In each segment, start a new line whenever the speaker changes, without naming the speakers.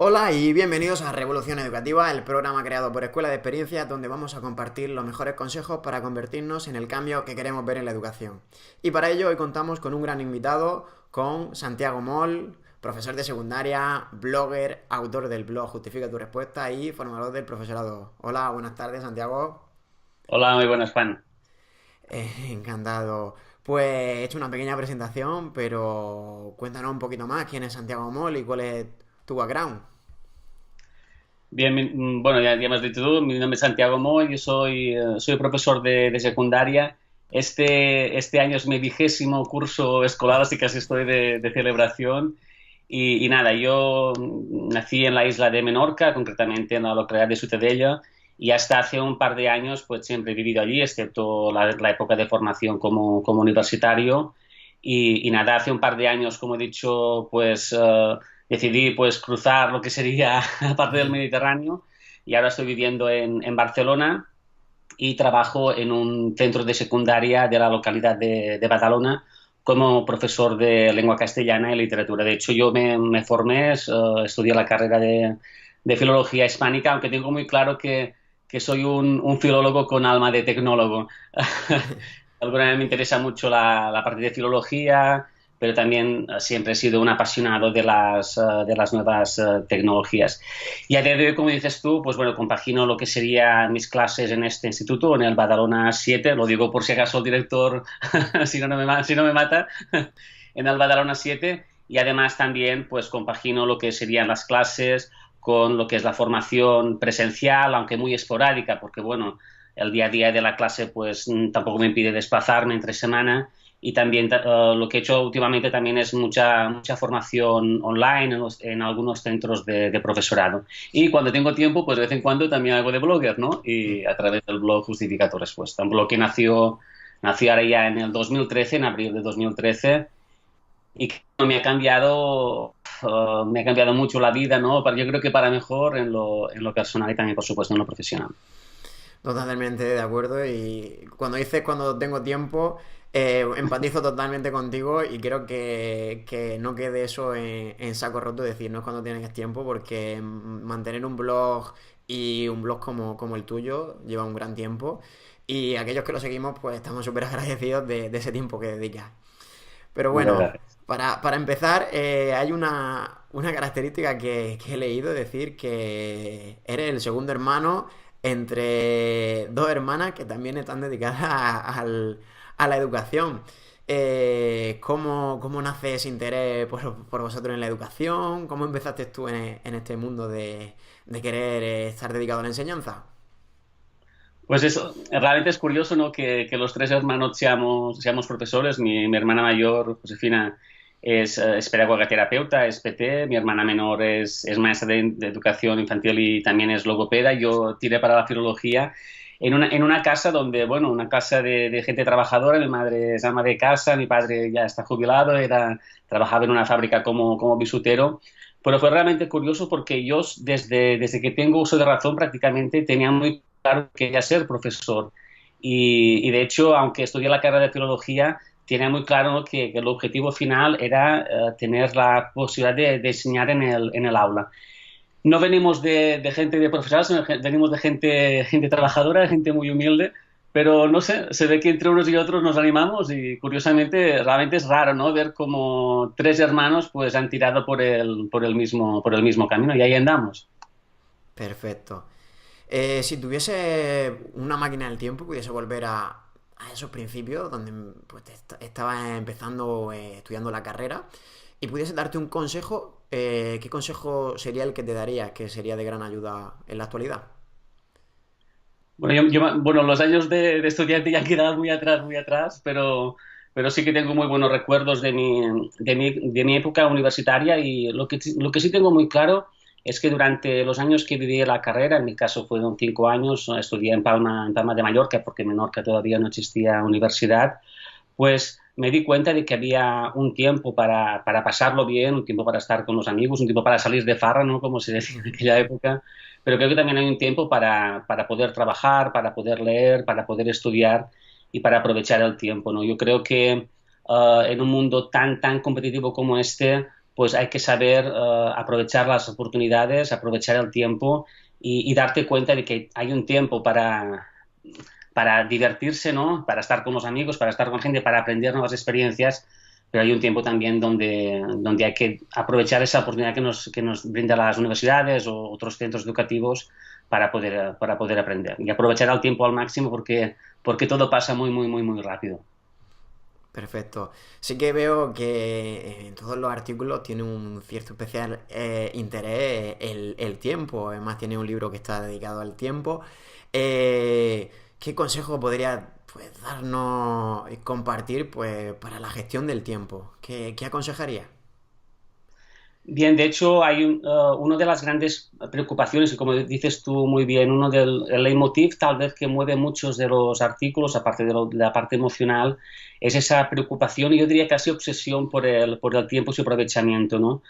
Hola y bienvenidos a Revolución Educativa, el programa creado por Escuela de Experiencias donde vamos a compartir los mejores consejos para convertirnos en el cambio que queremos ver en la educación. Y para ello hoy contamos con un gran invitado, con Santiago Moll, profesor de secundaria, blogger, autor del blog Justifica tu respuesta y formador del profesorado. Hola, buenas tardes Santiago.
Hola, muy buenas, Juan.
Encantado. Pues he hecho una pequeña presentación, pero cuéntanos un poquito más quién es Santiago Moll y cuál es tu background.
Bien, bueno, ya me has dicho tú, mi nombre es Santiago Moy, yo soy profesor de secundaria. Este año es mi 20º curso escolar, así que casi estoy de celebración. Y nada, yo nací en la isla de Menorca, concretamente en la localidad de Ciutadella, y hasta hace un par de años pues siempre he vivido allí, excepto la época de formación como universitario. Y nada, hace un par de años, como he dicho, pues decidí pues cruzar lo que sería la parte del Mediterráneo y ahora estoy viviendo en Barcelona y trabajo en un centro de secundaria de la localidad de Badalona como profesor de lengua castellana y literatura. De hecho, yo me formé, estudié la carrera de filología hispánica, aunque tengo muy claro que soy un filólogo con alma de tecnólogo. Alguna vez me interesa mucho la parte de filología, pero también siempre he sido un apasionado de las nuevas tecnologías. Y a día de hoy, como dices tú, pues bueno, compagino lo que serían mis clases en este instituto, en el Badalona 7, lo digo por si acaso el director, si no me mata, en el Badalona 7, y además también pues compagino lo que serían las clases con lo que es la formación presencial, aunque muy esporádica, porque bueno, el día a día de la clase pues tampoco me impide desplazarme entre semana y también lo que he hecho últimamente también es mucha formación online en algunos centros de profesorado. Y cuando tengo tiempo, pues de vez en cuando también hago de blogger, ¿no? Y a través del blog Justifica tu respuesta. Un blog que nació ahora ya en el 2013, en abril de 2013, y que me ha cambiado mucho la vida, ¿no? Yo creo que para mejor en lo personal y también, por supuesto, en lo profesional.
Totalmente de acuerdo y cuando dices cuando tengo tiempo, empatizo totalmente contigo y creo que no quede eso en saco roto, decir, no es cuando tienes tiempo, porque mantener un blog y un blog como el tuyo lleva un gran tiempo y aquellos que lo seguimos pues estamos súper agradecidos de ese tiempo que dedicas. Pero
Muchas
bueno,
gracias.
para empezar, hay una característica que he leído, decir que eres el segundo hermano entre dos hermanas que también están dedicadas a la educación. ¿Cómo nace ese interés por vosotros en la educación? ¿Cómo empezaste tú en este mundo de querer estar dedicado a la enseñanza?
Pues eso, realmente es curioso, ¿no? Que los tres hermanos seamos profesores. Mi hermana mayor, Josefina, es pedagoga terapeuta, es PT. Mi hermana menor es maestra de educación infantil y también es logopeda. Yo tiré para la filología en una casa donde, bueno, una casa de gente trabajadora. Mi madre es ama de casa, mi padre ya está jubilado, trabajaba en una fábrica como bisutero. Pero fue realmente curioso porque yo, desde que tengo uso de razón, prácticamente tenía muy claro que quería ser profesor. Y de hecho, aunque estudié la carrera de filología, tenía muy claro que el objetivo final era tener la posibilidad de enseñar en el aula. No venimos de gente de profesionales, sino venimos de gente trabajadora, gente muy humilde, pero no sé, se ve que entre unos y otros nos animamos y curiosamente realmente es raro, ¿no? Ver como tres hermanos pues han tirado por el mismo camino y ahí andamos.
Perfecto. Si tuviese una máquina del tiempo, pudiese volver a esos principios donde pues, estabas empezando estudiando la carrera y pudiese darte un consejo, ¿qué consejo sería el que te darías que sería de gran ayuda en la actualidad?
Bueno, bueno, los años de estudiante ya han quedado muy atrás, pero sí que tengo muy buenos recuerdos de mi época universitaria y lo que sí tengo muy claro es que durante los años que viví la carrera, en mi caso fueron 5 años, estudié en Palma de Mallorca, porque en Menorca todavía no existía universidad, pues me di cuenta de que había un tiempo para pasarlo bien, un tiempo para estar con los amigos, un tiempo para salir de farra, ¿no? Como se decía en aquella época, pero creo que también hay un tiempo para poder trabajar, para poder leer, para poder estudiar y para aprovechar el tiempo, ¿no? Yo creo que en un mundo tan competitivo como este, pues hay que saber aprovechar las oportunidades, aprovechar el tiempo y darte cuenta de que hay un tiempo para divertirse, ¿no? Para estar con los amigos, para estar con gente, para aprender nuevas experiencias, pero hay un tiempo también donde hay que aprovechar esa oportunidad que nos brindan las universidades o otros centros educativos para poder aprender. Y aprovechar el tiempo al máximo porque todo pasa muy, muy, muy, muy rápido.
Perfecto. Sí que veo que en todos los artículos tiene un cierto especial interés el tiempo. Además, tiene un libro que está dedicado al tiempo. ¿Qué consejo podría pues, darnos y compartir pues, para la gestión del tiempo? ¿Qué aconsejaría?
Bien, de hecho, una de las grandes preocupaciones, y como dices tú muy bien, uno del el leitmotiv tal vez que mueve muchos de los artículos, aparte de la parte emocional, es esa preocupación y yo diría casi obsesión por el tiempo y su aprovechamiento, ¿no?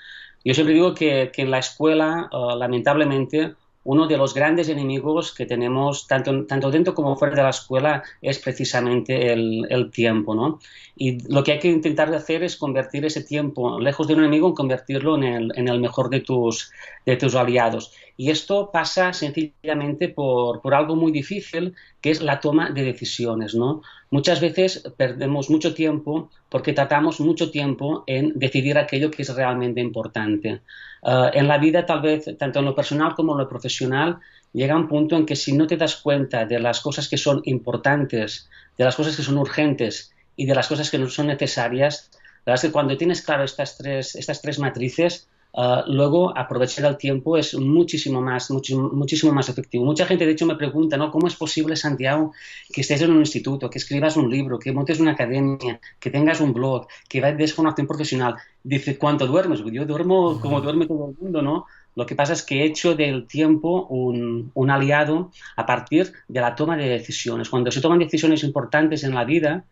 Yo siempre digo que en la escuela, lamentablemente, uno de los grandes enemigos que tenemos, tanto dentro como fuera de la escuela, es precisamente el tiempo, ¿no? Y lo que hay que intentar hacer es convertir ese tiempo, lejos de un enemigo, en convertirlo en el mejor de tus aliados. Y esto pasa sencillamente por algo muy difícil, que es la toma de decisiones, ¿no? Muchas veces perdemos mucho tiempo porque tratamos mucho tiempo en decidir aquello que es realmente importante. En la vida, tal vez, tanto en lo personal como en lo profesional, llega un punto en que si no te das cuenta de las cosas que son importantes, de las cosas que son urgentes y de las cosas que no son necesarias, la verdad es que cuando tienes claro estas tres matrices, luego aprovechar el tiempo es muchísimo más efectivo. Mucha gente, de hecho, me pregunta, ¿no? ¿Cómo es posible, Santiago, que estés en un instituto, que escribas un libro, que montes una academia, que tengas un blog, que des formación profesional? Dice, ¿cuánto duermes? Yo duermo como duerme todo el mundo, ¿no? Lo que pasa es que he hecho del tiempo un aliado a partir de la toma de decisiones. Cuando se toman decisiones importantes en la vida,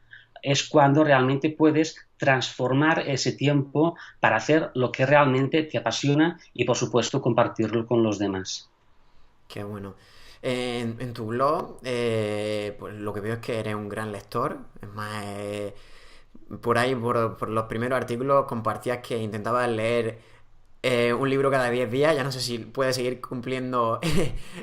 es cuando realmente puedes transformar ese tiempo para hacer lo que realmente te apasiona y, por supuesto, compartirlo con los demás.
Qué bueno. En tu blog, pues lo que veo es que eres un gran lector. Es más, por ahí, por los primeros artículos, compartías que intentabas leer un libro cada 10 días. Ya no sé si puedes seguir cumpliendo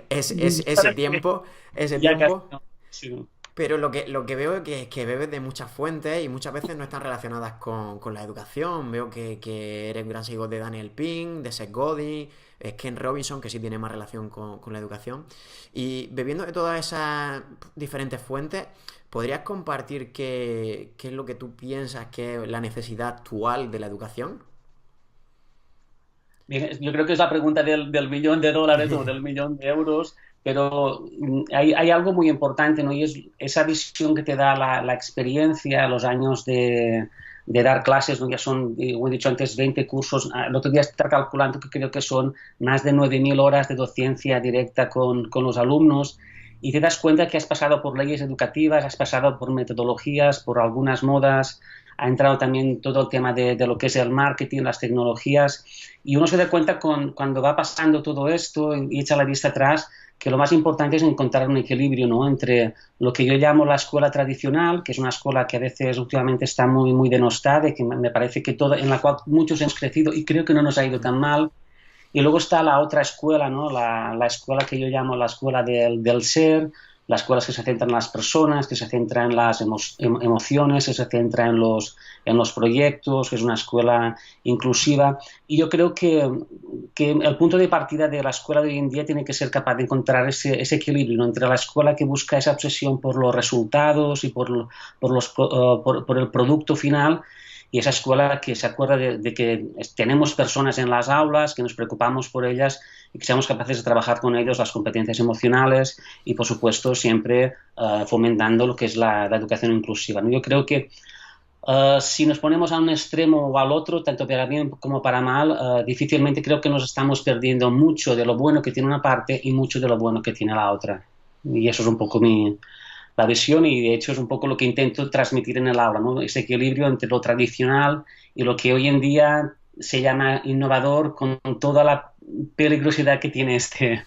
ese
¿Sabes qué?
tiempo. Ese
Ya casi
tiempo.
no. Sí.
Pero lo que veo es que bebes de muchas fuentes y muchas veces no están relacionadas con la educación. Veo que eres un gran seguidor de Daniel Pink, de Seth Godin, Ken Robinson, que sí tiene más relación con la educación. Y bebiendo de todas esas diferentes fuentes, ¿podrías compartir qué es lo que tú piensas que es la necesidad actual de la educación?
Bien, yo creo que es la pregunta del millón de dólares o del millón de euros, pero hay algo muy importante, ¿no? Y es esa visión que te da la experiencia, los años de dar clases, ¿no? Ya son, como he dicho antes, 20 cursos. El otro día estaba calculando que creo que son más de 9.000 horas de docencia directa con los alumnos y te das cuenta que has pasado por leyes educativas, has pasado por metodologías, por algunas modas, ha entrado también todo el tema de lo que es el marketing, las tecnologías, y uno se da cuenta cuando va pasando todo esto y echa la vista atrás que lo más importante es encontrar un equilibrio, ¿no? Entre lo que yo llamo la escuela tradicional, que es una escuela que a veces últimamente está muy, muy denostada y que me parece que en la cual muchos hemos crecido y creo que no nos ha ido tan mal. Y luego está la otra escuela, ¿no? La escuela que yo llamo la escuela del ser, las escuelas que se centran en las personas, que se centran en las emociones, que se centran en los proyectos, que es una escuela inclusiva. Y yo creo que el punto de partida de la escuela de hoy en día tiene que ser capaz de encontrar ese equilibrio, ¿no? Entre la escuela que busca esa obsesión por los resultados y por el producto final y esa escuela que se acuerda de que tenemos personas en las aulas, que nos preocupamos por ellas y que seamos capaces de trabajar con ellos las competencias emocionales y, por supuesto, siempre fomentando lo que es la educación inclusiva, ¿no? Yo creo que si nos ponemos a un extremo o al otro, tanto para bien como para mal, difícilmente creo que nos estamos perdiendo mucho de lo bueno que tiene una parte y mucho de lo bueno que tiene la otra. Y eso es un poco la visión y de hecho es un poco lo que intento transmitir en el aula, ¿no? Ese equilibrio entre lo tradicional y lo que hoy en día se llama innovador con toda la peligrosidad que tiene este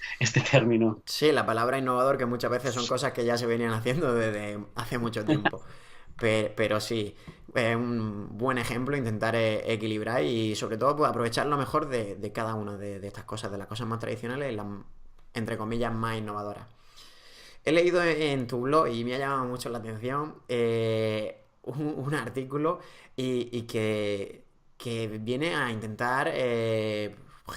término.
Sí, la palabra innovador, que muchas veces son cosas que ya se venían haciendo desde hace mucho tiempo. pero sí, es un buen ejemplo intentar equilibrar y sobre todo pues, aprovechar lo mejor de cada una de estas cosas, de las cosas más tradicionales y las, entre comillas, más innovadoras. He leído en tu blog y me ha llamado mucho la atención un artículo y que viene a intentar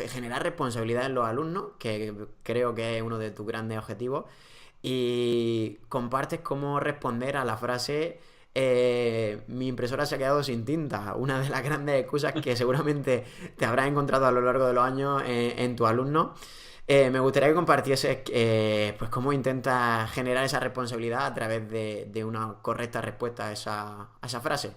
generar responsabilidad en los alumnos, que creo que es uno de tus grandes objetivos, y compartes cómo responder a la frase mi impresora se ha quedado sin tinta, una de las grandes excusas que seguramente te habrás encontrado a lo largo de los años en tus alumnos. Me gustaría que compartieses pues cómo intentas generar esa responsabilidad a través de una correcta respuesta a esa frase.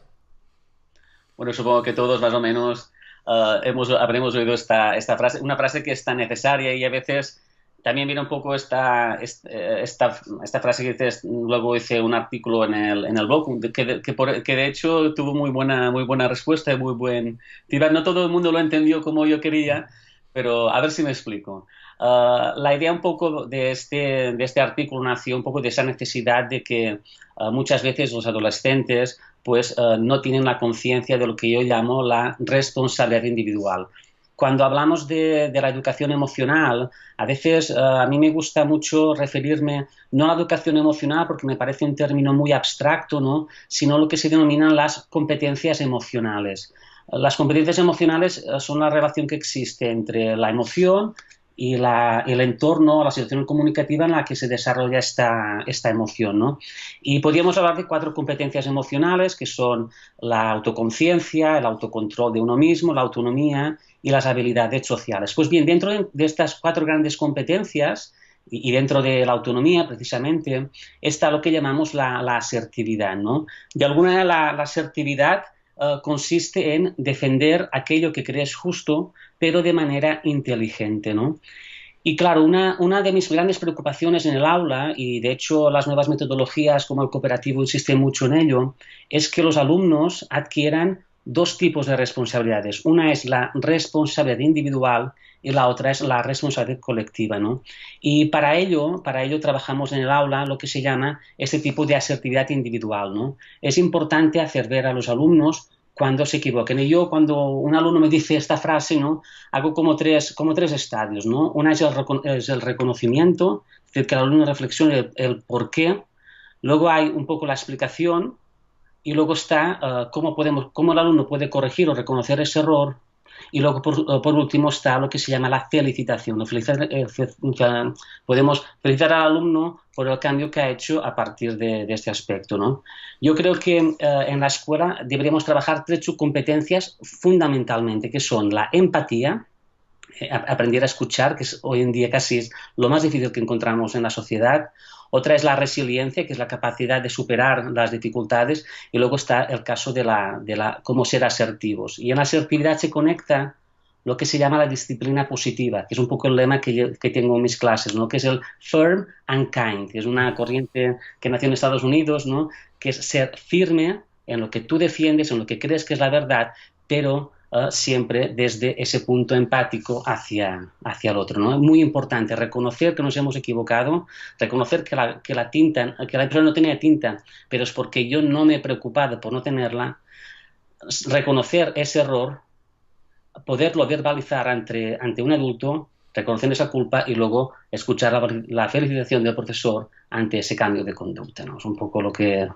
Bueno, supongo que todos más o menos habremos oído esta frase, una frase que es tan necesaria y a veces también viene un poco esta frase que dices, luego hice un artículo en el blog que de hecho tuvo muy buena respuesta y muy buen feedback. No todo el mundo lo entendió como yo quería, pero a ver si me explico. La idea un poco de este artículo nació un poco de esa necesidad de que muchas veces los adolescentes pues no tienen la conciencia de lo que yo llamo la responsabilidad individual. Cuando hablamos de la educación emocional, a veces a mí me gusta mucho referirme no a la educación emocional porque me parece un término muy abstracto, ¿no? Sino lo que se denominan las competencias emocionales. Las competencias emocionales son la relación que existe entre la emoción y el entorno, la situación comunicativa en la que se desarrolla esta emoción, ¿no? Y podríamos hablar de 4 competencias emocionales, que son la autoconciencia, el autocontrol de uno mismo, la autonomía y las habilidades sociales. Pues bien, dentro de estas 4 grandes competencias y dentro de la autonomía, precisamente, está lo que llamamos la asertividad, ¿no? De alguna manera, la asertividad consiste en defender aquello que crees justo, pero de manera inteligente, ¿no? Y claro, una de mis grandes preocupaciones en el aula, y de hecho las nuevas metodologías como el cooperativo insisten mucho en ello, es que los alumnos adquieran 2 tipos de responsabilidades. Una es la responsabilidad individual y la otra es la responsabilidad colectiva, ¿no? Y para ello trabajamos en el aula lo que se llama este tipo de asertividad individual, ¿no? Es importante hacer ver a los alumnos cuando se equivoquen. Y yo, cuando un alumno me dice esta frase, ¿no? Hago como tres estadios, ¿no? Una es el reconocimiento, es decir, que el alumno reflexione el por qué. Luego hay un poco la explicación y luego está cómo el alumno puede corregir o reconocer ese error. Y luego, por último, está lo que se llama la felicitación. Podemos felicitar al alumno por el cambio que ha hecho a partir de este aspecto, ¿no? Yo creo que en la escuela deberíamos trabajar 3 subcompetencias fundamentalmente, que son la empatía, aprender a escuchar, que hoy en día casi es lo más difícil que encontramos en la sociedad. Otra es la resiliencia, que es la capacidad de superar las dificultades. Y luego está el caso de cómo ser asertivos. Y en la asertividad se conecta lo que se llama la disciplina positiva, que es un poco el lema que tengo en mis clases, ¿no? Que es el firm and kind, que es una corriente que nació en Estados Unidos, ¿no? Que es ser firme en lo que tú defiendes, en lo que crees que es la verdad, pero siempre desde ese punto empático hacia el otro, ¿no? Es muy importante reconocer que nos hemos equivocado, reconocer que la impresora no tenía tinta, pero es porque yo no me he preocupado por no tenerla, reconocer ese error, poderlo verbalizar ante un adulto, reconocer esa culpa y luego escuchar la felicitación del profesor ante ese cambio de conducta, ¿no? Es un poco lo que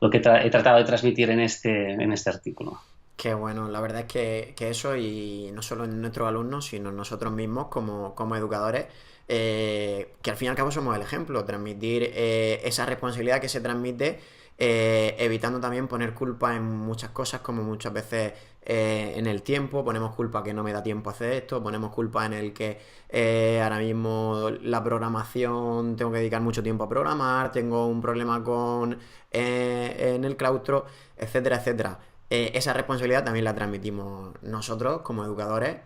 he tratado de transmitir en este artículo.
Qué bueno, la verdad es que eso, y no solo en nuestros alumnos, sino en nosotros mismos como educadores, que al fin y al cabo somos el ejemplo, transmitir esa responsabilidad que se transmite, evitando también poner culpa en muchas cosas, como muchas veces en el tiempo, ponemos culpa que no me da tiempo a hacer esto, ponemos culpa en el que ahora mismo la programación, tengo que dedicar mucho tiempo a programar, tengo un problema en el claustro, etcétera, etcétera. Esa responsabilidad también la transmitimos nosotros como educadores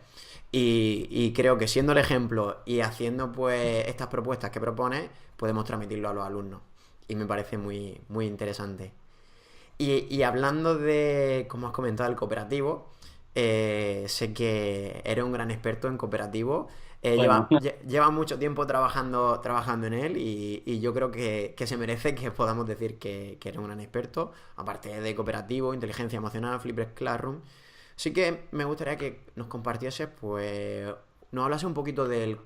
y creo que siendo el ejemplo y haciendo pues estas propuestas que propones, podemos transmitirlo a los alumnos y me parece muy, muy interesante. Y hablando de, como has comentado, el cooperativo, sé que eres un gran experto en cooperativo.
Bueno,
Lleva mucho tiempo trabajando en él y yo creo que se merece que podamos decir que eres un gran experto, aparte de cooperativo, inteligencia emocional, Flipped Classroom. Sí que me gustaría que nos compartieses, pues, nos hablase un poquito del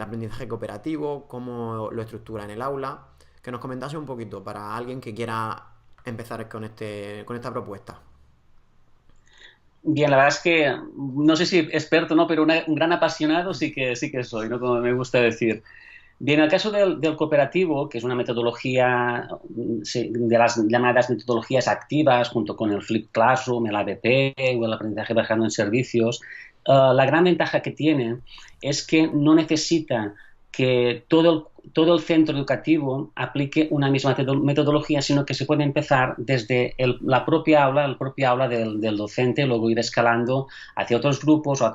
aprendizaje cooperativo, cómo lo estructura en el aula, que nos comentase un poquito para alguien que quiera empezar con esta propuesta.
bien, la verdad es que no sé si experto, ¿no? Pero un gran apasionado sí que soy, ¿no? Como me gusta decir. Bien, en el caso del cooperativo, que es una metodología sí, de las llamadas metodologías activas, junto con el Flipped Classroom, el ABP o el aprendizaje basado en servicios, la gran ventaja que tiene es que no necesita que todo el centro educativo aplique una misma metodología, sino que se puede empezar desde la propia aula, del docente, luego ir escalando hacia otros grupos, o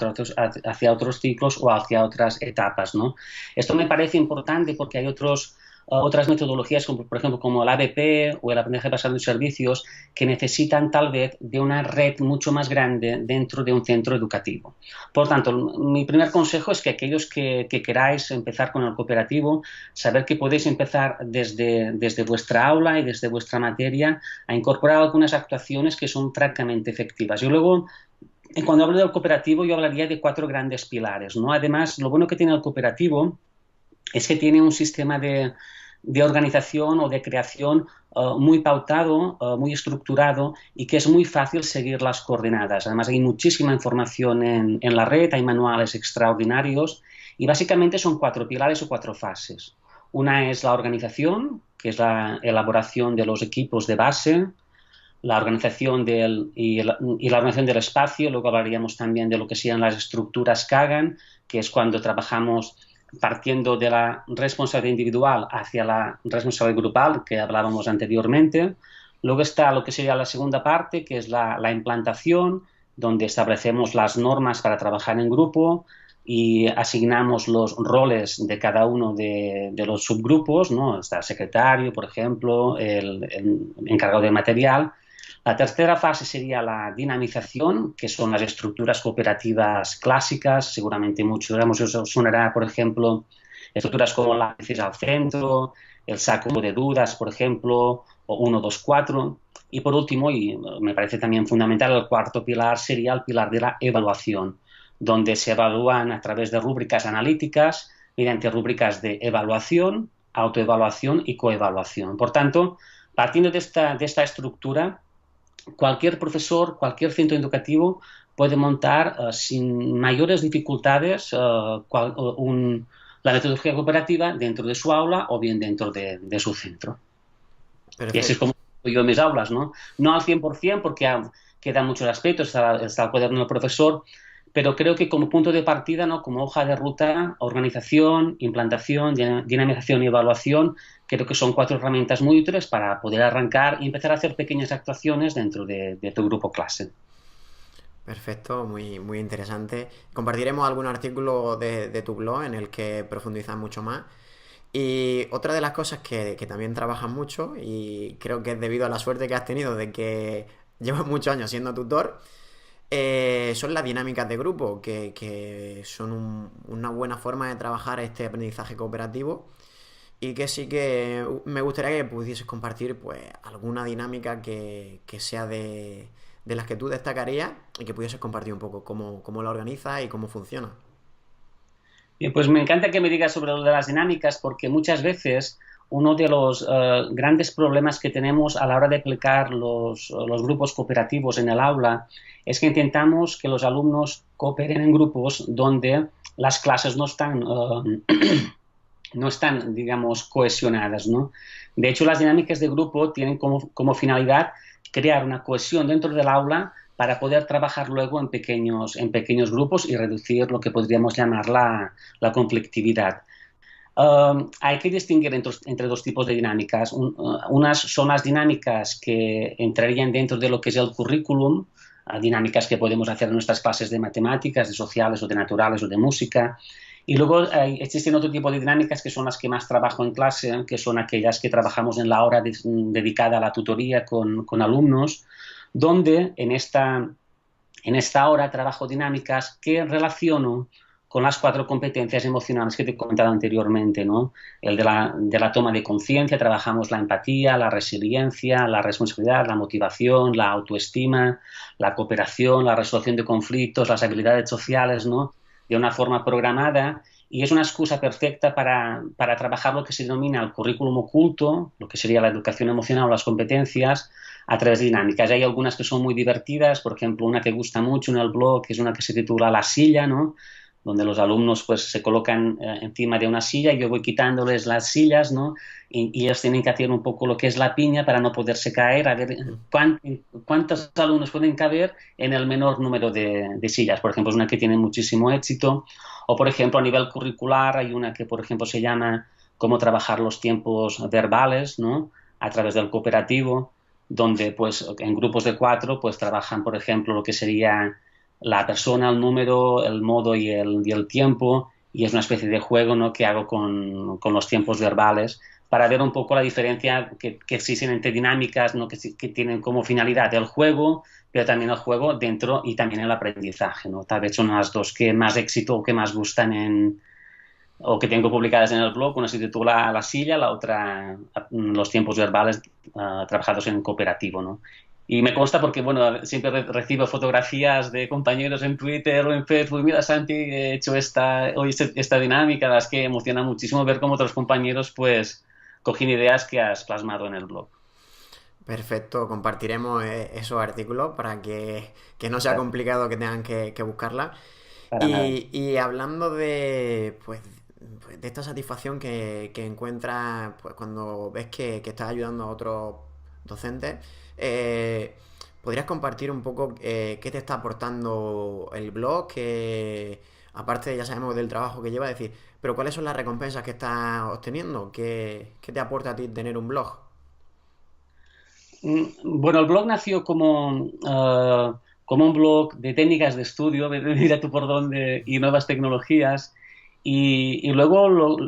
hacia otros ciclos o hacia otras etapas, ¿no? Esto me parece importante porque hay otras metodologías, como, por ejemplo, como el ABP o el aprendizaje basado en servicios, que necesitan tal vez de una red mucho más grande dentro de un centro educativo. Por tanto, mi primer consejo es que aquellos que queráis empezar con el cooperativo, saber que podéis empezar desde vuestra aula y desde vuestra materia a incorporar algunas actuaciones que son francamente efectivas. Yo luego, cuando hablo del cooperativo, yo hablaría de 4 grandes pilares, ¿no? Además, lo bueno que tiene el cooperativo es que tiene un sistema de organización o de creación muy pautado, muy estructurado y que es muy fácil seguir las coordenadas. Además, hay muchísima información en la red, hay manuales extraordinarios y básicamente son 4 pilares o 4 fases. Una es la organización, que es la elaboración de los equipos de base, la organización la organización del espacio. Luego hablaríamos también de lo que sean las estructuras Kagan, que es cuando trabajamos partiendo de la responsabilidad individual hacia la responsabilidad grupal que hablábamos anteriormente. Luego está lo que sería la segunda parte, que es la implantación, donde establecemos las normas para trabajar en grupo y asignamos los roles de cada uno de los subgrupos, ¿no? Está el secretario, por ejemplo, el encargado de material. La tercera fase sería la dinamización, que son las estructuras cooperativas clásicas. Seguramente muchos os sonará, por ejemplo, estructuras como la lápices al centro, el saco de dudas, por ejemplo, o 1, 2, 4. Y por último, y me parece también fundamental, el cuarto pilar sería el pilar de la evaluación, donde se evalúan a través de rúbricas analíticas, mediante rúbricas de evaluación, autoevaluación y coevaluación. Por tanto, partiendo de esta estructura, cualquier profesor, cualquier centro educativo puede montar sin mayores dificultades la metodología cooperativa dentro de su aula o bien dentro de su centro.
Perfecto.
Y así es como yo en mis aulas, ¿no? No al 100% porque quedan muchos aspectos, está el cuaderno del profesor, pero creo que como punto de partida, ¿no? Como hoja de ruta, organización, implantación, dinamización y evaluación, creo que son 4 herramientas muy útiles para poder arrancar y empezar a hacer pequeñas actuaciones dentro de tu grupo clase.
Perfecto, muy, muy interesante. Compartiremos algún artículo de tu blog en el que profundizas mucho más. Y otra de las cosas que también trabajas mucho, y creo que es debido a la suerte que has tenido de que llevas muchos años siendo tutor, son las dinámicas de grupo, que son una buena forma de trabajar este aprendizaje cooperativo y que sí que me gustaría que pudieses compartir pues alguna dinámica que sea de las que tú destacarías y que pudieses compartir un poco cómo la organizas y cómo funciona.
Bien, pues me encanta que me digas sobre lo de las dinámicas porque muchas veces uno de los grandes problemas que tenemos a la hora de aplicar los grupos cooperativos en el aula es que intentamos que los alumnos cooperen en grupos donde las clases no están, no están, digamos, cohesionadas, ¿no? De hecho, las dinámicas de grupo tienen como finalidad crear una cohesión dentro del aula para poder trabajar luego en pequeños grupos y reducir lo que podríamos llamar la conflictividad. Hay que distinguir entre 2 tipos de dinámicas. Unas son las dinámicas que entrarían dentro de lo que es el currículum, dinámicas que podemos hacer en nuestras clases de matemáticas, de sociales o de naturales o de música. Y luego existen otro tipo de dinámicas que son las que más trabajo en clase, que son aquellas que trabajamos en la hora dedicada a la tutoría con alumnos, donde en esta hora trabajo dinámicas que relaciono con las 4 competencias emocionales que te he comentado anteriormente, ¿no? El de la toma de conciencia, trabajamos la empatía, la resiliencia, la responsabilidad, la motivación, la autoestima, la cooperación, la resolución de conflictos, las habilidades sociales, ¿no? De una forma programada, y es una excusa perfecta para trabajar lo que se denomina el currículum oculto, lo que sería la educación emocional o las competencias, a través de dinámicas. Hay algunas que son muy divertidas, por ejemplo, una que gusta mucho en el blog es una que se titula La silla, ¿no? Donde los alumnos pues se colocan encima de una silla y yo voy quitándoles las sillas, ¿no? Y ellos tienen que hacer un poco lo que es la piña para no poderse caer, a ver cuántos alumnos pueden caber en el menor número de sillas. Por ejemplo, es una que tiene muchísimo éxito. O, por ejemplo, a nivel curricular hay una que, por ejemplo, se llama Cómo trabajar los tiempos verbales, ¿no? A través del cooperativo, donde pues en grupos de 4 pues trabajan, por ejemplo, lo que sería la persona, el número, el modo y el tiempo, y es una especie de juego, ¿no? Que hago con los tiempos verbales para ver un poco la diferencia que existen entre dinámicas, ¿no? Que tienen como finalidad el juego, pero también el juego dentro y también el aprendizaje, ¿no? Tal vez son las dos que más éxito o que más gustan o que tengo publicadas en el blog. Una se titula La silla, la otra Los tiempos verbales trabajados en cooperativo, ¿no? Y me consta porque, bueno, siempre recibo fotografías de compañeros en Twitter o en Facebook. Mira, Santi, he hecho esta dinámica, las que emociona muchísimo ver cómo otros compañeros, pues, cogen ideas que has plasmado en el blog.
Perfecto, compartiremos esos artículos para que no sea complicado que tengan que buscarla.
Para nada.
Y hablando de, pues, de esta satisfacción que encuentras pues, cuando ves que estás ayudando a otros docentes, eh, ¿podrías compartir un poco qué te está aportando el blog? Que aparte ya sabemos del trabajo que lleva, decir, pero ¿cuáles son las recompensas que estás obteniendo? ¿Qué te aporta a ti tener un blog?
Bueno, el blog nació como un blog de técnicas de estudio, mira tú por dónde, y nuevas tecnologías. Y luego,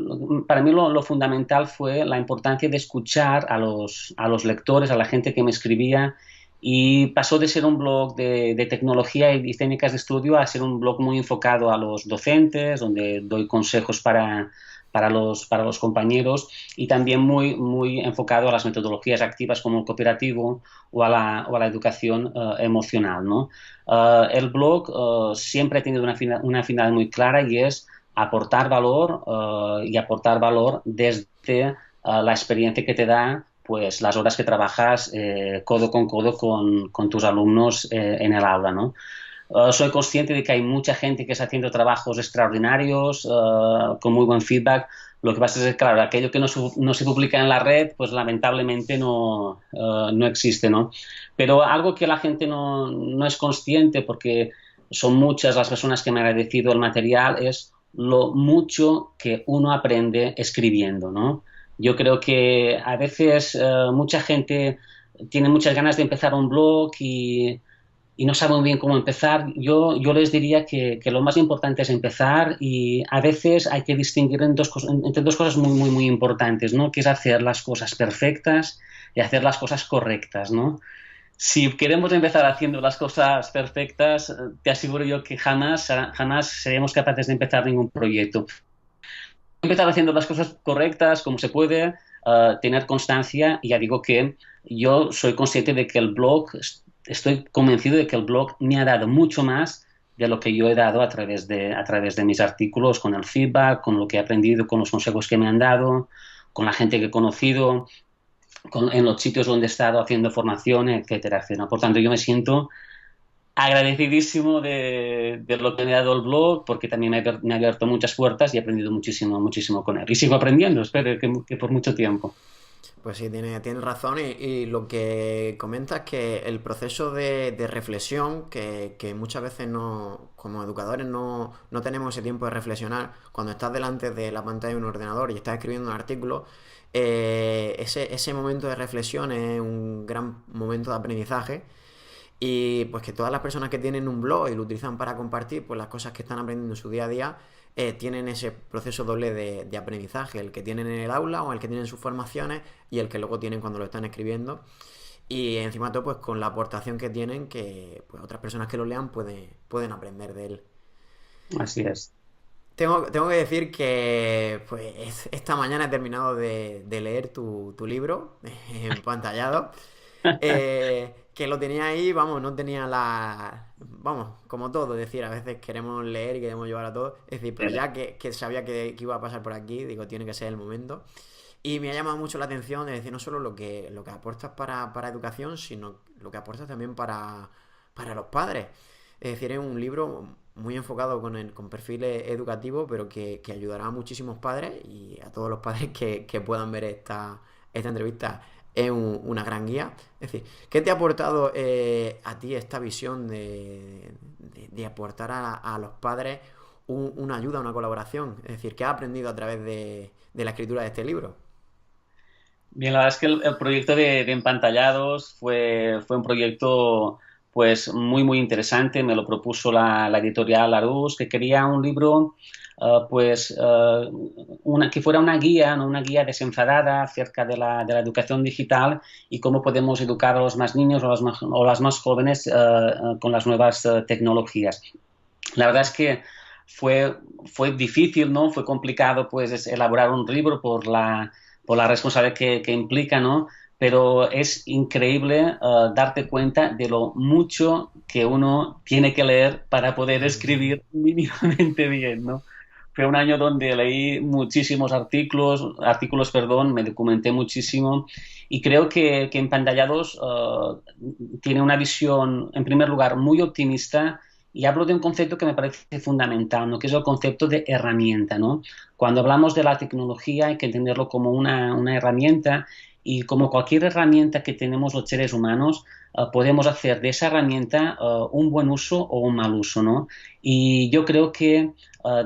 para mí, lo fundamental fue la importancia de escuchar a los lectores, a la gente que me escribía, y pasó de ser un blog de tecnología y técnicas de estudio a ser un blog muy enfocado a los docentes, donde doy consejos para los compañeros, y también muy enfocado a las metodologías activas como el cooperativo o a la educación emocional, ¿no? El blog siempre ha tenido una finalidad muy clara, y es aportar valor, y aportar valor desde la experiencia que te da pues las horas que trabajas codo con codo con tus alumnos en el aula, ¿no? Soy consciente de que hay mucha gente que está haciendo trabajos extraordinarios, con muy buen feedback. Lo que pasa es que, claro, aquello que no se publica en la red, pues lamentablemente no existe, ¿no? Pero algo que la gente no es consciente, porque son muchas las personas que me han agradecido el material, es lo mucho que uno aprende escribiendo, ¿no? Yo creo que a veces mucha gente tiene muchas ganas de empezar un blog y no saben bien cómo empezar. Yo les diría que lo más importante es empezar, y a veces hay que distinguir entre dos cosas muy importantes, ¿no? Que es hacer las cosas perfectas y hacer las cosas correctas, ¿no? Si queremos empezar haciendo las cosas perfectas, te aseguro yo que jamás seremos capaces de empezar ningún proyecto. Empezar haciendo las cosas correctas, como se puede, tener constancia, y ya digo que yo soy consciente de que el blog, estoy convencido de que el blog me ha dado mucho más de lo que yo he dado a través de mis artículos, con el feedback, con lo que he aprendido, con los consejos que me han dado, con la gente que he conocido, en los sitios donde he estado haciendo formación, etcétera, etcétera. Por tanto, yo me siento agradecidísimo de lo que me ha dado el blog, porque también me ha abierto muchas puertas y he aprendido muchísimo con él. Y sigo aprendiendo, espero que por mucho tiempo.
Pues sí, tienes razón y lo que comentas es que el proceso de reflexión, que muchas veces no, como educadores no tenemos ese tiempo de reflexionar, cuando estás delante de la pantalla de un ordenador y estás escribiendo un artículo, ese momento de reflexión es un gran momento de aprendizaje y pues que todas las personas que tienen un blog y lo utilizan para compartir pues las cosas que están aprendiendo en su día a día tienen ese proceso doble de aprendizaje, el que tienen en el aula o el que tienen en sus formaciones y el que luego tienen cuando lo están escribiendo. Y encima de todo, pues con la aportación que tienen, que pues otras personas que lo lean pueden aprender de él.
Así es.
Tengo que decir que pues esta mañana he terminado de leer tu libro empantallado. Que lo tenía ahí, vamos, no tenía la... Vamos, como todo, es decir, a veces queremos leer y queremos llevar a todo. Es decir, pero ya que sabía que iba a pasar por aquí, digo, tiene que ser el momento. Y me ha llamado mucho la atención, es decir, no solo lo que aportas para educación, sino lo que aportas también para los padres. Es decir, es un libro muy enfocado con perfiles educativos, pero que ayudará a muchísimos padres y a todos los padres que puedan ver esta entrevista. Es una gran guía. Es decir, ¿qué te ha aportado a ti esta visión de aportar a los padres una ayuda, una colaboración? Es decir, ¿qué has aprendido a través de la escritura de este libro?
Bien, la verdad es que el proyecto de Empantallados fue un proyecto pues muy interesante. Me lo propuso la editorial Larousse, que quería un libro que fuera una guía, ¿no? Una guía desenfadada acerca de la educación digital y cómo podemos educar a los más niños o las más jóvenes con las nuevas tecnologías. La verdad es que fue difícil, ¿no? Fue complicado pues elaborar un libro por la responsabilidad que implica, ¿no? Pero es increíble darte cuenta de lo mucho que uno tiene que leer para poder escribir mínimamente bien, ¿no? Fue un año donde leí muchísimos artículos, perdón, me documenté muchísimo y creo que Empantallados tiene una visión, en primer lugar, muy optimista y hablo de un concepto que me parece fundamental, ¿no? Que es el concepto de herramienta, ¿no? Cuando hablamos de la tecnología hay que entenderlo como una herramienta y como cualquier herramienta que tenemos los seres humanos, podemos hacer de esa herramienta un buen uso o un mal uso, ¿no? Y yo creo que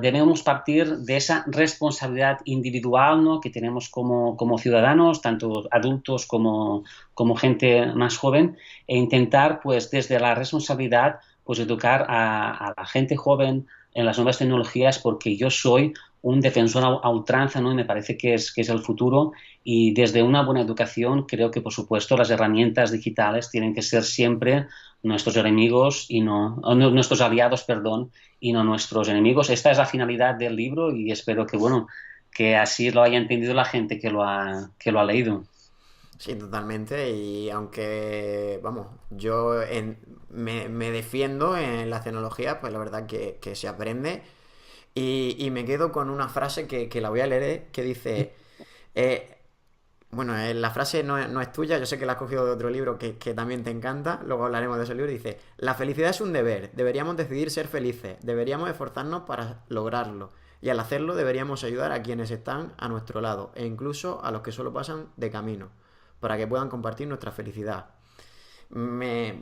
debemos partir de esa responsabilidad individual, ¿no? Que tenemos como ciudadanos, tanto adultos como gente más joven, e intentar, pues, desde la responsabilidad, pues, educar a la gente joven en las nuevas tecnologías, porque yo soy un defensor a ultranza, ¿no? Y me parece que es el futuro y desde una buena educación creo que, por supuesto, las herramientas digitales tienen que ser siempre nuestros enemigos y no nuestros aliados, perdón, y no nuestros enemigos. Esta es la finalidad del libro y espero que, bueno, que así lo haya entendido la gente que lo ha leído.
Sí, totalmente. Y aunque, vamos, me defiendo en las tecnologías, pues la verdad que se aprende. Y me quedo con una frase que la voy a leer, que dice, eh, bueno, la frase no es tuya, yo sé que la has cogido de otro libro que también te encanta, luego hablaremos de ese libro, dice, la felicidad es un deber, deberíamos decidir ser felices, deberíamos esforzarnos para lograrlo, y al hacerlo deberíamos ayudar a quienes están a nuestro lado, e incluso a los que solo pasan de camino, para que puedan compartir nuestra felicidad. Me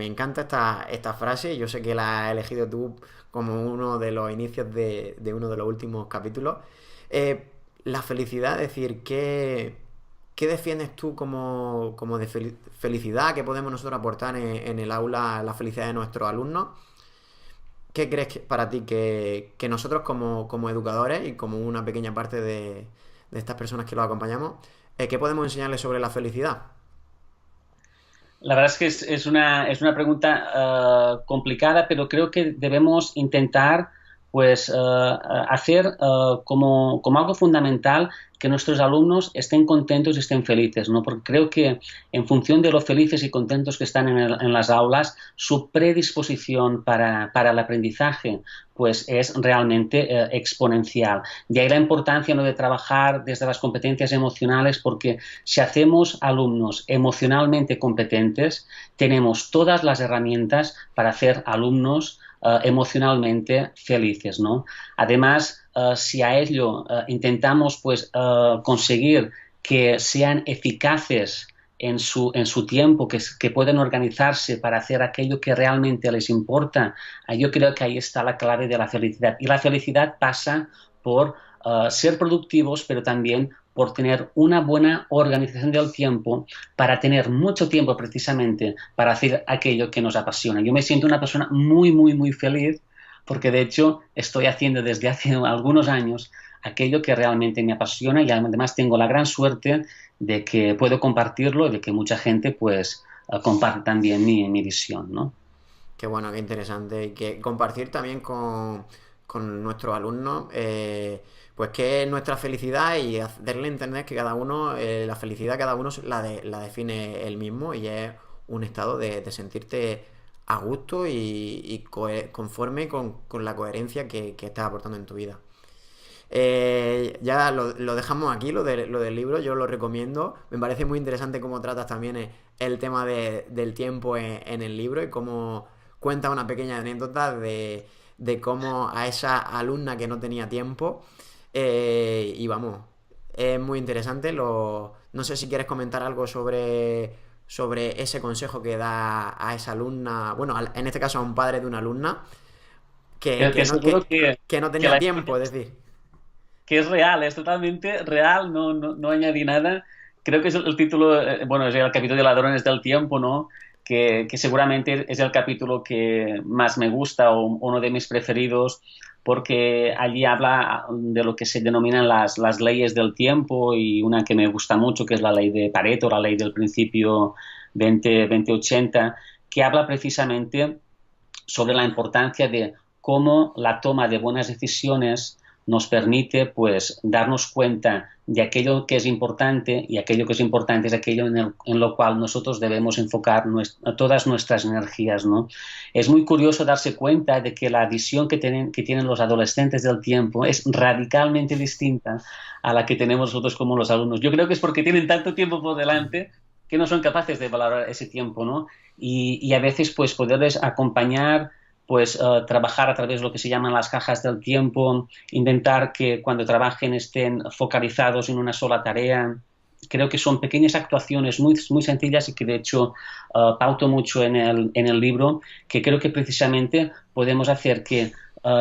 encanta esta frase. Yo sé que la has elegido tú como uno de los inicios de uno de los últimos capítulos. La felicidad, es decir, ¿qué defiendes tú como de felicidad? ¿Qué podemos nosotros aportar en el aula a la felicidad de nuestros alumnos? ¿Qué crees para ti que nosotros como educadores y como una pequeña parte de estas personas que los acompañamos, qué podemos enseñarles sobre la felicidad?
La verdad es que es una pregunta complicada, pero creo que debemos intentar pues hacer como algo fundamental que nuestros alumnos estén contentos y estén felices, ¿no? Porque creo que en función de lo felices y contentos que están en las aulas, su predisposición para el aprendizaje pues es realmente exponencial. De ahí la importancia, ¿no?, de trabajar desde las competencias emocionales, porque si hacemos alumnos emocionalmente competentes, tenemos todas las herramientas para hacer alumnos emocionalmente felices, ¿no? Además, si a ello intentamos pues conseguir que sean eficaces en su tiempo, que pueden organizarse para hacer aquello que realmente les importa, yo creo que ahí está la clave de la felicidad. Y la felicidad pasa por ser productivos, pero también por tener una buena organización del tiempo, para tener mucho tiempo precisamente para hacer aquello que nos apasiona. Yo me siento una persona muy feliz porque de hecho estoy haciendo desde hace algunos años aquello que realmente me apasiona y además tengo la gran suerte de que puedo compartirlo y de que mucha gente pues comparte también mi visión, ¿no?
Qué bueno, qué interesante. Y que compartir también con con nuestros alumnos, pues qué es nuestra felicidad y hacerle entender que cada uno, la felicidad cada uno la define él mismo y es un estado de sentirte a gusto y conforme con la coherencia que estás aportando en tu vida. Ya lo dejamos aquí, lo del libro, yo lo recomiendo. Me parece muy interesante cómo tratas también el tema del tiempo en el libro y cómo cuenta una pequeña anécdota de cómo a esa alumna que no tenía tiempo, y vamos, es muy interesante. No sé si quieres comentar algo sobre ese consejo que da a esa alumna, bueno, en este caso a un padre de una alumna que,
Que
que no,
seguro
que no
que
tenía
la historia
tiempo, es decir.
que es real, es totalmente real, no añadí nada. Creo que es el título, bueno, es el capítulo de Ladrones del Tiempo, ¿no? Que seguramente es el capítulo que más me gusta o uno de mis preferidos, porque allí habla de lo que se denominan las leyes del tiempo y una que me gusta mucho, que es la ley de Pareto, la ley del principio 20-20-80, que habla precisamente sobre la importancia de cómo la toma de buenas decisiones nos permite pues darnos cuenta de aquello que es importante y aquello que es importante es aquello en lo cual nosotros debemos enfocar todas nuestras energías, ¿no? Es muy curioso darse cuenta de que la visión que tienen los adolescentes del tiempo es radicalmente distinta a la que tenemos nosotros como los alumnos. Yo creo que es porque tienen tanto tiempo por delante que no son capaces de valorar ese tiempo, ¿no? Y a veces pues poderles acompañar, pues trabajar a través de lo que se llaman las cajas del tiempo, intentar que cuando trabajen estén focalizados en una sola tarea. Creo que son pequeñas actuaciones muy sencillas y que de hecho pauto mucho en el libro, que creo que precisamente podemos hacer que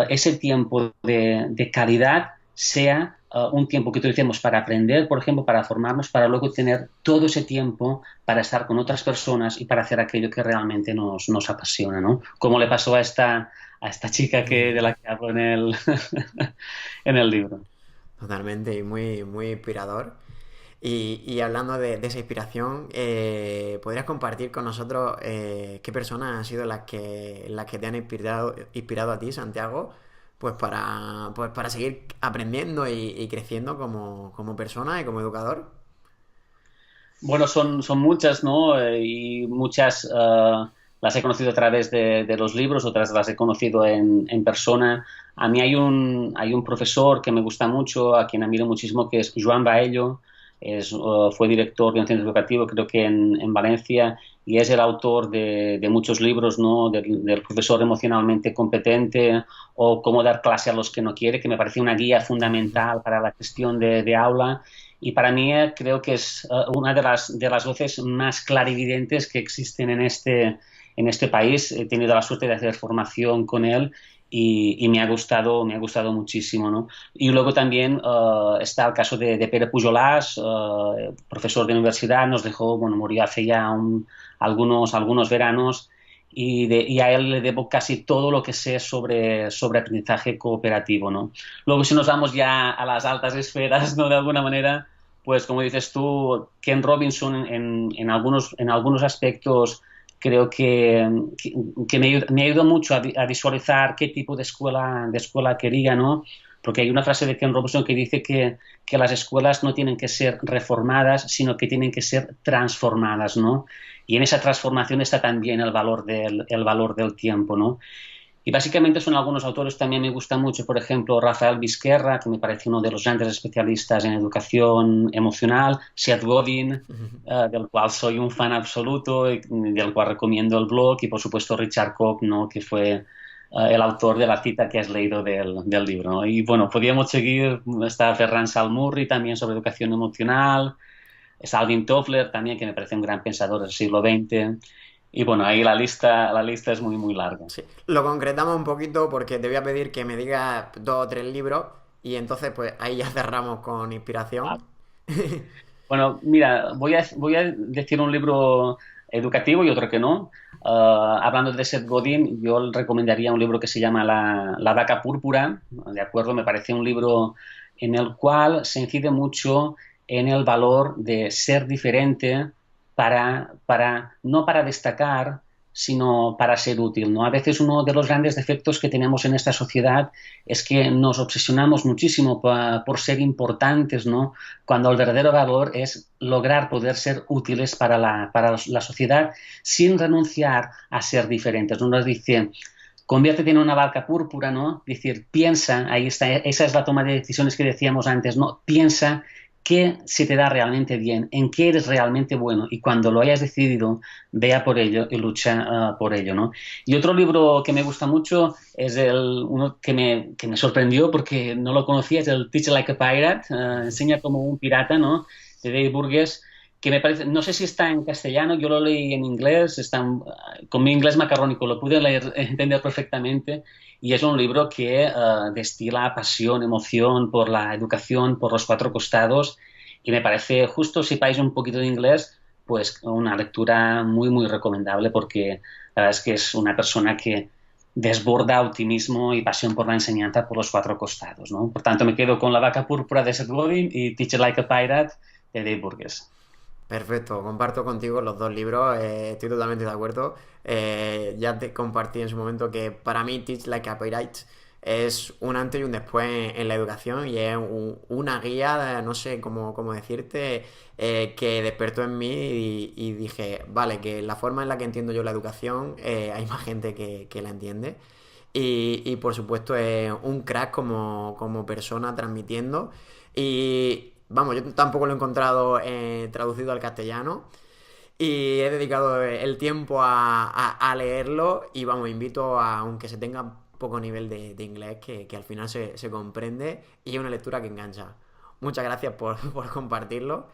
ese tiempo de calidad sea un tiempo que utilicemos para aprender, por ejemplo, para formarnos, para luego tener todo ese tiempo para estar con otras personas y para hacer aquello que realmente nos apasiona, ¿no? Como le pasó a esta chica de la que hablo en el libro.
Totalmente, y muy, muy inspirador. Y hablando de esa inspiración, ¿podrías compartir con nosotros qué personas han sido las que te han inspirado a ti, Santiago, pues para seguir aprendiendo y creciendo como persona y como educador?
Bueno, son muchas, ¿no? Y muchas las he conocido a través de los libros, otras las he conocido en persona. A mí hay un profesor que me gusta mucho, a quien admiro muchísimo, que es Joan Baello. Fue director de un centro educativo, creo que en Valencia, y es el autor de muchos libros, ¿no? Del profesor emocionalmente competente o cómo dar clase a los que no quiere, que me parece una guía fundamental para la gestión de aula. Y para mí creo que es una de las voces más clarividentes que existen en este país. He tenido la suerte de hacer formación con él y me ha gustado muchísimo, ¿no? Y luego también está el caso de Pere Pujolàs, profesor de universidad, nos dejó, bueno, murió hace ya algunos veranos y a él le debo casi todo lo que sé sobre aprendizaje cooperativo, ¿no? Luego, si nos vamos ya a las altas esferas, ¿no? De alguna manera, pues como dices tú, Ken Robinson en algunos aspectos creo que me ayudó mucho a visualizar qué tipo de escuela quería, ¿no? Porque hay una frase de Ken Robinson que dice que las escuelas no tienen que ser reformadas, sino que tienen que ser transformadas, ¿no? Y en esa transformación está también el valor del tiempo, ¿no? Y básicamente son algunos autores, también me gusta mucho, por ejemplo, Rafael Vizquerra, que me parece uno de los grandes especialistas en educación emocional, Seth Godin, del cual soy un fan absoluto y del cual recomiendo el blog, y por supuesto Richard Koch, ¿no? Que fue el autor de la cita que has leído del libro, ¿no? Y bueno, podríamos seguir, está Ferran Salmurri también sobre educación emocional, Alvin Toffler también, que me parece un gran pensador del siglo XX. Y bueno, ahí la lista es muy, muy larga.
Sí. Lo concretamos un poquito porque te voy a pedir que me digas 2 o 3 libros y entonces pues ahí ya cerramos con inspiración.
Bueno, mira, voy a decir un libro educativo y otro que no. Hablando de Seth Godin, yo recomendaría un libro que se llama La vaca púrpura, ¿de acuerdo? Me parece un libro en el cual se incide mucho en el valor de ser diferente no para destacar, sino para ser útil, ¿no? A veces uno de los grandes defectos que tenemos en esta sociedad es que nos obsesionamos muchísimo por ser importantes, ¿no? Cuando el verdadero valor es lograr poder ser útiles para la sociedad sin renunciar a ser diferentes. ¿No? Nos dice, conviértete en una barca púrpura, ¿no? Es decir, piensa, ahí está, esa es la toma de decisiones que decíamos antes, ¿no? Piensa qué se te da realmente bien, en qué eres realmente bueno y cuando lo hayas decidido, vea por ello y lucha por ello, ¿no? Y otro libro que me gusta mucho es uno que me sorprendió porque no lo conocía, es el Teach Like a Pirate, enseña como un pirata, ¿no? De Dave Burgess, que me parece, no sé si está en castellano, yo lo leí en inglés, con mi inglés macarrónico lo pude leer, entender perfectamente, y es un libro que destila pasión, emoción por la educación, por los cuatro costados, y me parece justo si país un poquito de inglés, pues una lectura muy, muy recomendable, porque la verdad es que es una persona que desborda optimismo y pasión por la enseñanza por los cuatro costados, ¿no? Por tanto, me quedo con La vaca púrpura de Seth Godin y Teach Like a Pirate de Dave Burgess.
Perfecto, comparto contigo los dos libros, estoy totalmente de acuerdo. Ya te compartí en su momento que para mí Teach Like a Pirate es un antes y un después en la educación y es una guía, no sé cómo decirte, que despertó en mí y dije, vale, que la forma en la que entiendo yo la educación, hay más gente que la entiende. Y por supuesto es un crack como persona transmitiendo. Y vamos, yo tampoco lo he encontrado traducido al castellano. Y he dedicado el tiempo a leerlo. Y vamos, invito a, aunque se tenga poco nivel de inglés, que al final se comprende. Y es una lectura que engancha. Muchas gracias por compartirlo.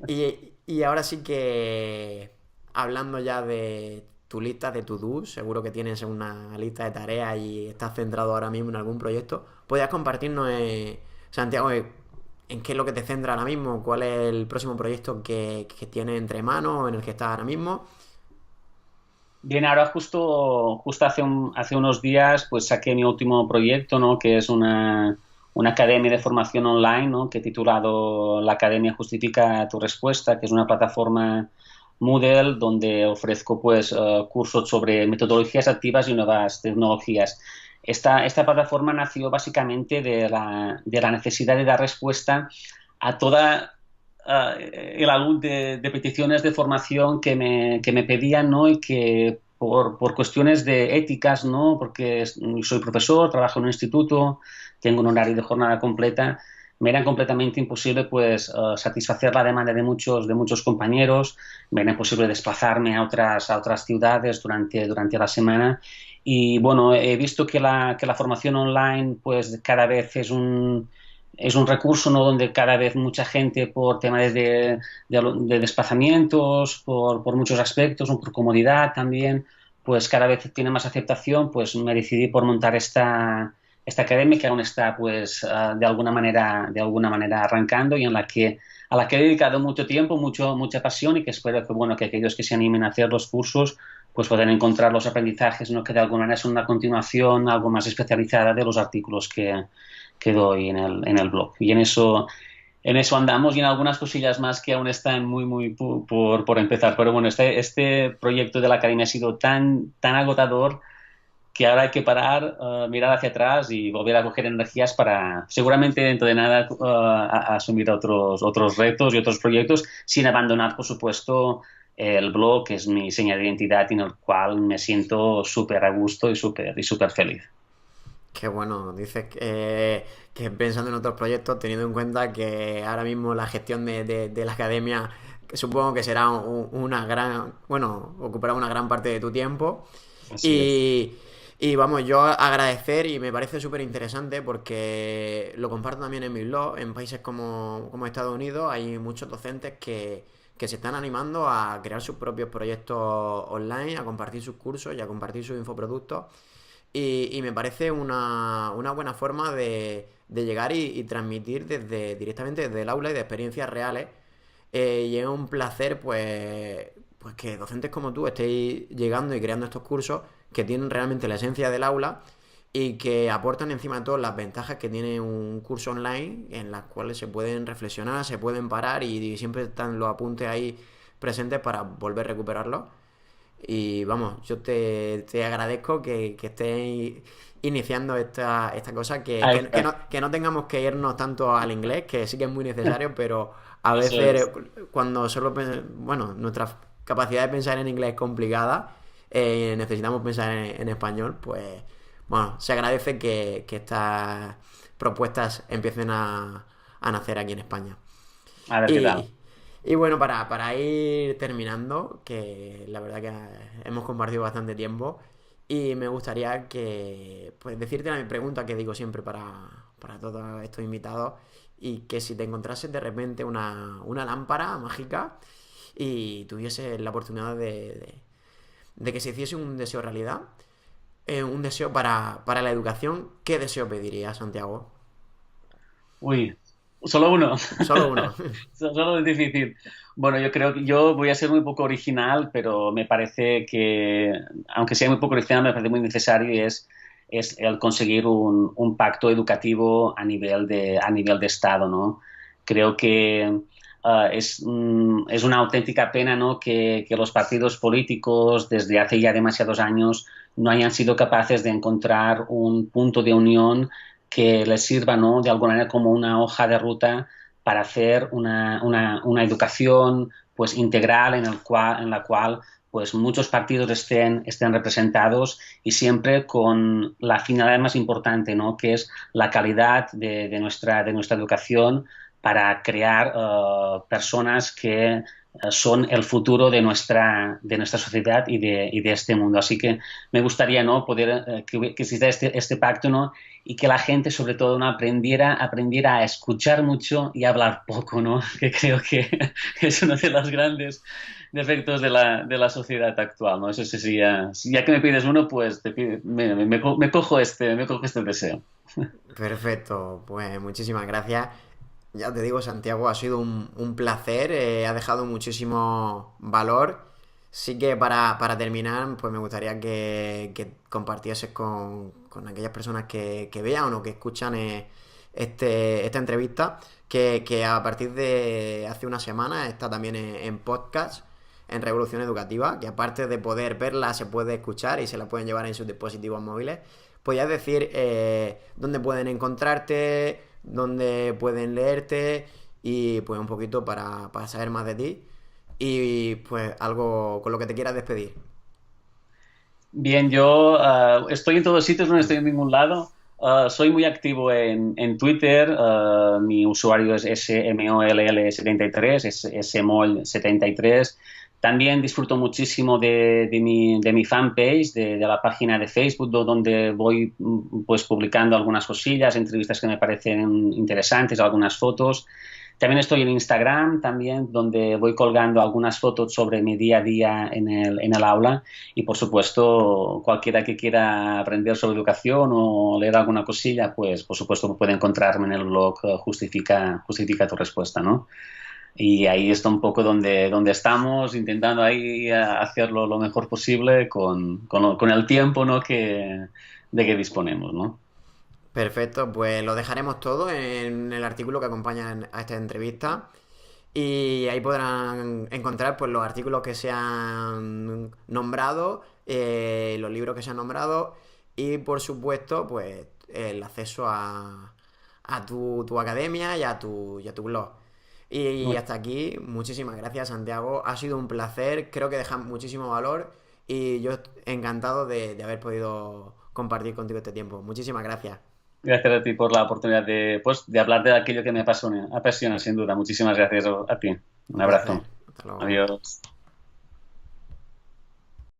Y ahora sí que, hablando ya de tu lista de to-do, seguro que tienes una lista de tareas y estás centrado ahora mismo en algún proyecto. ¿Podrías compartirnos, Santiago, en qué es lo que te centra ahora mismo? ¿Cuál es el próximo proyecto que tienes entre manos o en el que estás ahora mismo?
Bien, ahora justo hace unos días pues saqué mi último proyecto, ¿no? Que es una academia de formación online, ¿no? Que he titulado La Academia Justifica tu Respuesta, que es una plataforma Moodle donde ofrezco pues cursos sobre metodologías activas y nuevas tecnologías. Esta plataforma nació básicamente de la necesidad de dar respuesta a toda el alud de peticiones de formación que me pedían, ¿no? Y que por cuestiones de éticas, ¿no? Porque soy profesor, trabajo en un instituto, tengo un horario de jornada completa, me era completamente imposible pues satisfacer la demanda de muchos compañeros, me era imposible desplazarme a otras ciudades durante la semana y bueno, he visto que la formación online pues cada vez es un recurso, ¿no? Donde cada vez mucha gente por temas de desplazamientos, por muchos aspectos, por comodidad también, pues cada vez tiene más aceptación, pues me decidí por montar esta academia que aún está pues de alguna manera arrancando y a la que he dedicado mucho tiempo, mucha pasión y que espero que bueno que aquellos que se animen a hacer los cursos pues puedan encontrar los aprendizajes, ¿no? Que de alguna manera son una continuación algo más especializada de los artículos que doy en el blog. Y en eso andamos y en algunas cosillas más que aún están muy por empezar. Pero bueno, este proyecto de la academia ha sido tan agotador que ahora hay que parar, mirar hacia atrás y volver a coger energías para seguramente dentro de nada a asumir otros retos y otros proyectos sin abandonar, por supuesto, el blog, que es mi señal de identidad y en el cual me siento súper a gusto y súper feliz.
Qué bueno, dices que pensando en otros proyectos, teniendo en cuenta que ahora mismo la gestión de la academia, que supongo que será una gran, bueno, ocupará una gran parte de tu tiempo.
Así es.
Y, y vamos, yo agradecer y me parece súper interesante porque lo comparto también en mi blog, en países como Estados Unidos hay muchos docentes que se están animando a crear sus propios proyectos online, a compartir sus cursos y a compartir sus infoproductos. Y me parece una buena forma de llegar y transmitir directamente desde el aula y de experiencias reales. Y es un placer, pues que docentes como tú estéis llegando y creando estos cursos que tienen realmente la esencia del aula y que aportan encima de todo las ventajas que tiene un curso online en las cuales se pueden reflexionar, se pueden parar y siempre están los apuntes ahí presentes para volver a recuperarlos. Y vamos, yo te agradezco que estés iniciando esta cosa,
Ahí está.
que no tengamos que irnos tanto al inglés, que sí que es muy necesario, pero a
Eso
veces
es.
cuando bueno, nuestra capacidad de pensar en inglés es complicada, necesitamos pensar en español, pues bueno, se agradece que estas propuestas empiecen a nacer aquí en España.
A ver qué tal.
Y, y bueno, para ir terminando, que la verdad que hemos compartido bastante tiempo, y me gustaría que, pues, decirte la pregunta que digo siempre para todos estos invitados, y que si te encontrases de repente una lámpara mágica y tuvieses la oportunidad de que se hiciese un deseo realidad, un deseo para la educación, ¿qué deseo pedirías, Santiago?
Uy, solo uno.
Solo uno.
Solo es difícil. Bueno, yo creo que yo voy a ser muy poco original, pero me parece que, aunque sea muy poco original, me parece muy necesario y es el conseguir un pacto educativo a nivel de Estado, ¿no? Creo que es una auténtica pena, ¿no? Que los partidos políticos desde hace ya demasiados años no hayan sido capaces de encontrar un punto de unión que les sirva, ¿no? De alguna manera como una hoja de ruta para hacer una educación pues integral en la cual pues muchos partidos estén representados y siempre con la finalidad más importante, ¿no? Que es la calidad de nuestra educación para crear personas que son el futuro de nuestra sociedad y de este mundo. Así que me gustaría, ¿no? Poder que exista este pacto, ¿no? Y que la gente, sobre todo, ¿no? aprendiera a escuchar mucho y a hablar poco, ¿no? Que creo que es uno de los grandes defectos de la sociedad actual, ¿no? Eso sí, sí, ya que me pides uno, pues me cojo este deseo.
Perfecto, pues muchísimas gracias. Ya te digo, Santiago, ha sido un placer, ha dejado muchísimo valor. Sí que para terminar, pues me gustaría que compartieses con aquellas personas que vean o que escuchan esta entrevista, que a partir de hace una semana está también en podcast, en Revolución Educativa, que aparte de poder verla, se puede escuchar y se la pueden llevar en sus dispositivos móviles. Podrías decir dónde pueden encontrarte, dónde pueden leerte y pues un poquito para saber más de ti y pues algo con lo que te quieras despedir.
Bien, yo estoy en todos sitios, no estoy en ningún lado. Soy muy activo en Twitter. Mi usuario es SMOLL73, es SMOL73. También disfruto muchísimo de mi fanpage, de la página de Facebook, donde voy pues publicando algunas cosillas, entrevistas que me parecen interesantes, algunas fotos. También estoy en Instagram, también, donde voy colgando algunas fotos sobre mi día a día en el aula y, por supuesto, cualquiera que quiera aprender sobre educación o leer alguna cosilla, pues, por supuesto, puede encontrarme en el blog Justifica tu respuesta, ¿no? Y ahí está un poco donde estamos, intentando ahí hacerlo lo mejor posible con el tiempo, ¿no? De que disponemos, ¿no?
Perfecto, pues lo dejaremos todo en el artículo que acompaña a esta entrevista y ahí podrán encontrar pues los artículos que se han nombrado, los libros que se han nombrado y por supuesto pues el acceso a tu academia y a tu blog. Y
Muy
hasta aquí, muchísimas gracias Santiago, ha sido un placer, creo que deja muchísimo valor y yo encantado de haber podido compartir contigo este tiempo. Muchísimas gracias.
Gracias a ti por la oportunidad de hablar de aquello que me apasiona, sin duda. Muchísimas gracias a ti. Un
Un placer.
abrazo.
Hasta luego.
Adiós.